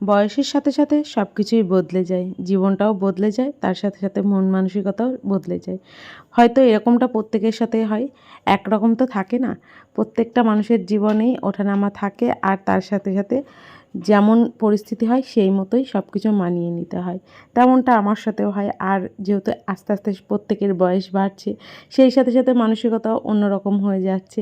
বয়সের সাথে সাথে সব কিছুই বদলে যায়, জীবনটাও বদলে যায়, তার সাথে সাথে মন মানসিকতাও বদলে যায়। হয়তো এরকমটা প্রত্যেকের সাথে হয়, একরকম তো থাকে না। প্রত্যেকটা মানুষের জীবনেই ওঠানামা থাকে, আর তার সাথে সাথে যেমন পরিস্থিতি হয় সেই মতোই সব কিছু মানিয়ে নিতে হয়। তেমনটা আমার সাথেও হয়। আর যেহেতু আস্তে আস্তে প্রত্যেকের বয়স বাড়ছে, সেই সাথে সাথে মানসিকতাও অন্যরকম হয়ে যাচ্ছে।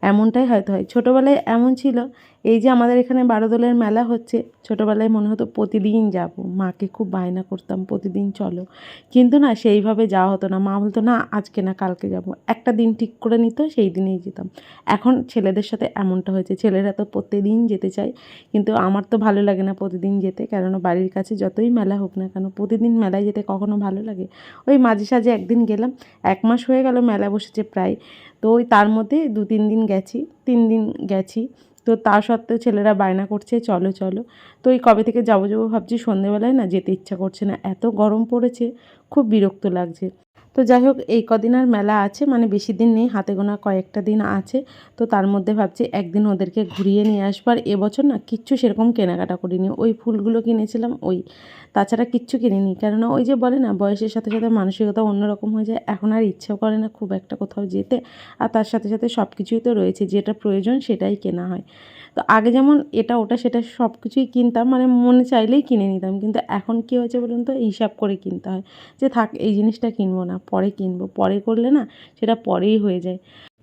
এমনটাই হয়তো হয়। ছোটোবেলায় এমন ছিল, এই যে আমাদের এখানে বারোদোলের মেলা হচ্ছে, ছোটোবেলায় মনে হতো প্রতিদিন যাব, মাকে খুব বায়না করতাম প্রতিদিন চলো, কিন্তু না সেইভাবে যাওয়া হতো না। মা বলতো না আজকে না কালকে যাব, একটা দিন ঠিক করে নিত, সেই দিনেই যেতাম। এখন ছেলেদের সাথে এমনটা হয়েছে, ছেলেরা তো প্রতিদিন যেতে চায়, কিন্তু আমার তো ভালো লাগে না প্রতিদিন যেতে, কেননা বাড়ির কাছে যতই মেলা হোক না কেন প্রতিদিন মেলায় যেতে কখনো ভালো লাগে? ওই মাঝে সাঝে একদিন গেলাম, 1 মাস হয়ে গেল মেলা বসেছে প্রায়, তো ওই তার মধ্যে 2-3 দিন গেছি, 3 দিন গেছি। তো তা সত্ত্বেও ছেলেরা বায়না করছে চলো চলো। তো এই কবে থেকে যাবো যাবো ভাবছি, সন্ধেবেলায় না যেতে ইচ্ছা করছে না, এত গরম পড়েছে, খুব বিরক্ত লাগছে। তো যাই হোক, এই কদিন আর মেলা আছে, মানে বেশি দিন নেই, হাতে গোনা কয়েকটা দিন আছে। তো তার মধ্যে ভাবছি একদিন ওদেরকে ঘুরিয়ে নিয়ে আসবো। আর এবছর না কিচ্ছু সেরকম কেনাকাটা করিনি, ওই ফুলগুলো কিনেছিলাম ওই, তাছাড়া কিচ্ছু কিনিনি। কেননা ওই যে বলে না, বয়সের সাথে সাথে মানসিকতা অন্যরকম হয়ে যায়, এখন আর ইচ্ছেও করে না খুব একটা কোথাও যেতে। আর তার সাথে সাথে সব কিছুই তো রয়েছে, যেটা প্রয়োজন সেটাই কেনা হয়। তো আগে যেমন এটা ওটা সেটা সব কিছুই কিনতাম, মানে মনে চাইলেই কিনে নিতাম, কিন্তু এখন কী হয়েছে বলুন তো, হিসাব করে কিনতে হয়, যে থাক এই জিনিসটা কিনবো না, পরে কিনবো, পরে করলে না সেটা পরেই হয়ে যায়।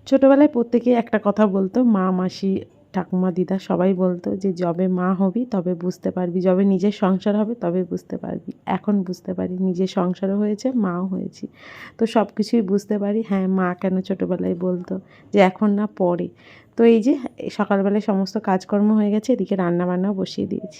ছোটোবেলায় প্রত্যেকেই একটা কথা বলতো, মা মাসি ঠাকুমা দিদা সবাই বলতো যে যবে মা হবি তবে বুঝতে পারবি, যবে নিজের সংসার হবে তবে বুঝতে পারবি। এখন বুঝতে পারি, নিজের সংসারও হয়েছে, মাও হয়েছি, তো সব কিছুই বুঝতে পারি। হ্যাঁ, মা কেন ছোটোবেলায় বলতো যে এখন না পরে। তো এই যে সকালবেলায় সমস্ত কাজকর্ম হয়ে গেছে, এদিকে রান্না বান্নাও বসিয়ে দিয়েছি।